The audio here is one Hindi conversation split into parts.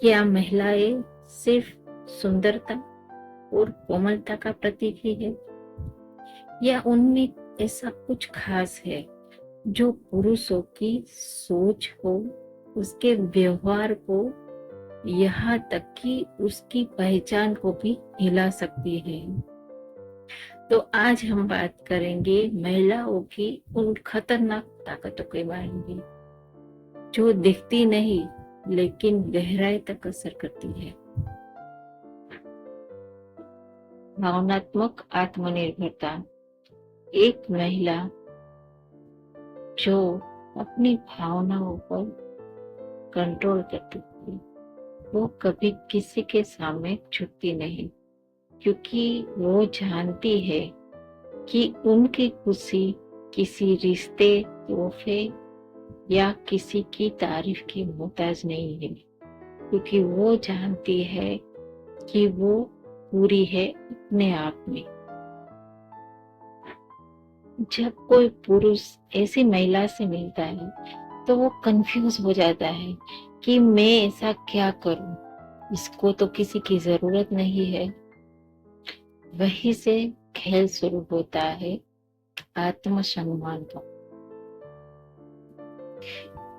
क्या महिलाएं सिर्फ सुंदरता और कोमलता का प्रतीक ही है, या उनमें ऐसा कुछ खास है जो पुरुषों की सोच को, उसके व्यवहार को, यहाँ तक कि उसकी पहचान को भी हिला सकती है। तो आज हम बात करेंगे महिलाओं की उन खतरनाक ताकतों के बारे में जो दिखती नहीं लेकिन गहराई तक असर करती है। भावनात्मक आत्मनिर्भरता। एक महिला जो अपनी भावनाओं पर कंट्रोल करती है, वो कभी किसी के सामने झुकती नहीं, क्योंकि वो जानती है कि उनकी खुशी किसी रिश्ते, तोहफे या किसी की तारीफ की मोहताज नहीं है, क्योंकि वो जानती है कि वो पूरी है अपने आप में। जब कोई पुरुष ऐसी महिला से मिलता है तो वो कंफ्यूज हो जाता है कि मैं ऐसा क्या करूं, इसको तो किसी की जरूरत नहीं है। वहीं से खेल शुरू होता है आत्मसम्मान का।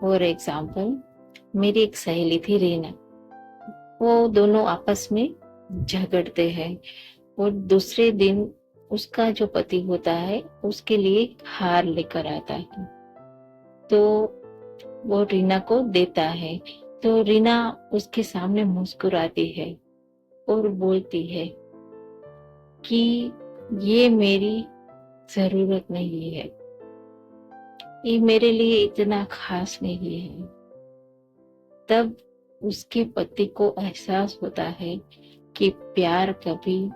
फॉर एग्जाम्पल, मेरी एक सहेली थी रीना। वो दोनों आपस में झगड़ते हैं और दूसरे दिन उसका जो पति होता है उसके लिए हार लेकर आता है, तो वो रीना को देता है। तो रीना उसके सामने मुस्कुराती है और बोलती है कि ये मेरी जरूरत नहीं है, ये मेरे लिए इतना खास नहीं है। तब उसके पति को एहसास होता है कि प्यार कभी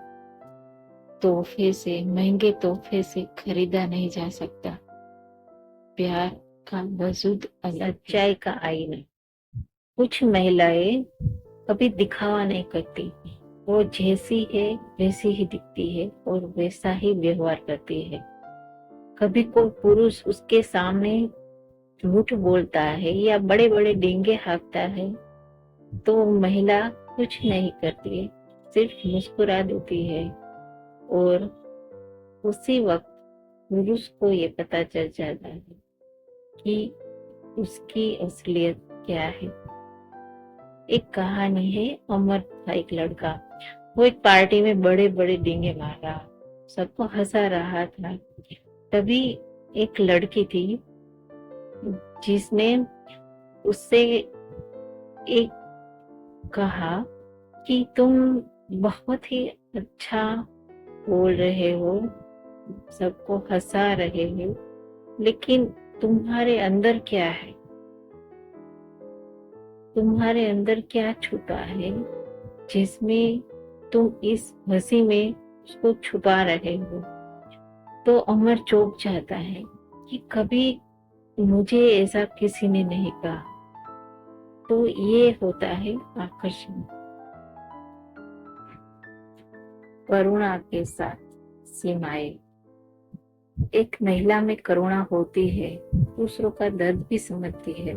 तोहफे से, महंगे तोहफे से खरीदा नहीं जा सकता। प्यार का वजूद सच्चाई का आईना। कुछ महिलाएं कभी दिखावा नहीं करती, वो जैसी है वैसी ही दिखती है और वैसा ही व्यवहार करती है। कभी कोई पुरुष उसके सामने झूठ बोलता है या बड़े बड़े डींगे हाँकता है तो महिला कुछ नहीं करती है, सिर्फ मुस्कुरा देती है। और उसी वक्त पुरुष को ये पता चल जाता है कि उसकी असलियत क्या है। एक कहानी है, अमर था एक लड़का। वो एक पार्टी में बड़े बड़े डींगे मार रहा, सबको हंसा रहा था। तभी एक लड़की थी जिसने उससे एक कहा कि तुम बहुत ही अच्छा बोल रहे हो, सबको हंसा रहे हो, लेकिन तुम्हारे अंदर क्या है? तुम्हारे अंदर क्या छुपा है जिसमें तुम इस हंसी में उसको छुपा रहे हो? तो अमर चौंक जाता है कि कभी मुझे ऐसा किसी ने नहीं कहा। तो ये होता है आकर्षण। करुणा के साथ सीमाएं। एक महिला में करुणा होती है, दूसरों का दर्द भी समझती है,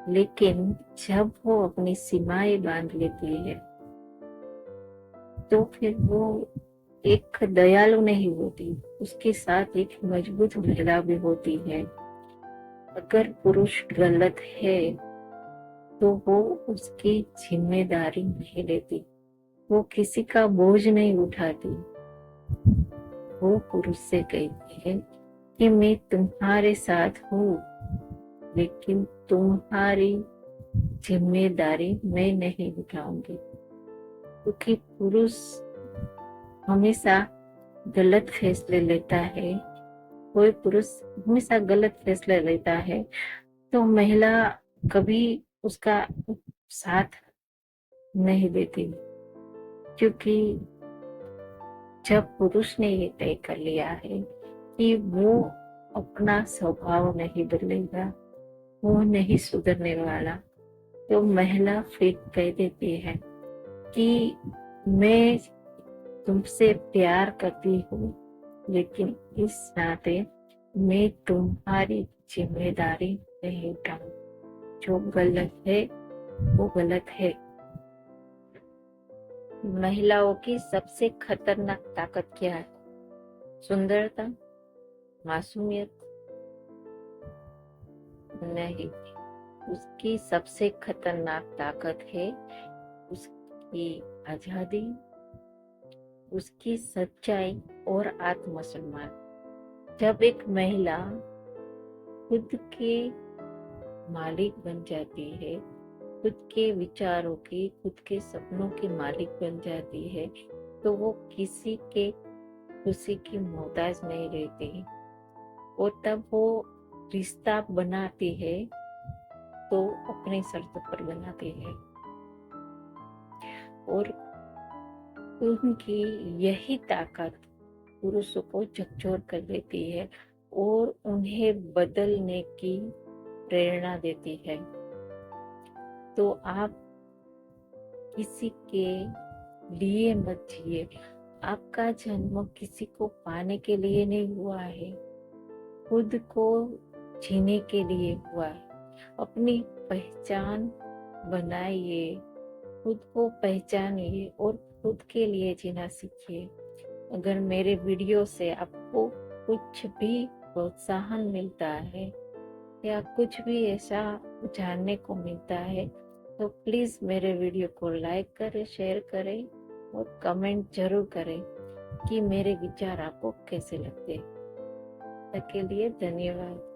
लेकिन जब वो अपनी सीमाएं बांध लेती है तो फिर वो एक दयालु नहीं होती, उसके साथ एक मजबूत महिला भी होती है। अगर पुरुष गलत है तो वो उसकी जिम्मेदारी नहीं लेती, वो किसी का बोझ नहीं उठाती। वो पुरुष से कहती है कि मैं तुम्हारे साथ हूँ, लेकिन तुम्हारी जिम्मेदारी मैं नहीं उठाऊंगी। क्योंकि पुरुष हमेशा गलत फैसले लेता है, कोई पुरुष हमेशा गलत फैसले लेता है तो महिला कभी उसका साथ नहीं देती, क्योंकि जब पुरुष ने ये तय कर लिया है कि वो अपना स्वभाव नहीं बदलेगा, वो नहीं सुधरने वाला, तो महिला फिर कह देती है कि मैं तुमसे प्यार करती हूँ, लेकिन इस नाते मैं तुम्हारी जिम्मेदारी नहीं उठाऊं। जो गलत है वो गलत है, महिलाओं की सबसे खतरनाक ताकत क्या है? सुंदरता, मासूमियत? नहीं, उसकी सबसे खतरनाक ताकत है उसकी आजादी, उसकी सच्चाई और आत्मसम्मान। जब एक महिला खुद के मालिक बन जाती है, खुद के विचारों की, खुद के सपनों की मालिक बन जाती है, तो वो किसी के खुशी की मोहताज नहीं रहती। और तब वो रिश्ता बनाती है तो अपनी शर्त पर बनाती है, और उनकी यही ताकत पुरुषों को झकझोर कर देती है और उन्हें बदलने की प्रेरणा देती है। तो आप किसी के लिए मत जिए। आपका जन्म किसी को पाने के लिए नहीं हुआ है, खुद को जीने के लिए हुआ है। अपनी पहचान बनाइए, खुद को पहचानिए और खुद के लिए जीना सीखिए। अगर मेरे वीडियो से आपको कुछ भी प्रोत्साहन मिलता है या कुछ भी ऐसा जानने को मिलता है, तो प्लीज मेरे वीडियो को लाइक करें, शेयर करें और कमेंट जरूर करें कि मेरे विचार आपको कैसे लगते हैं। तब के लिए धन्यवाद।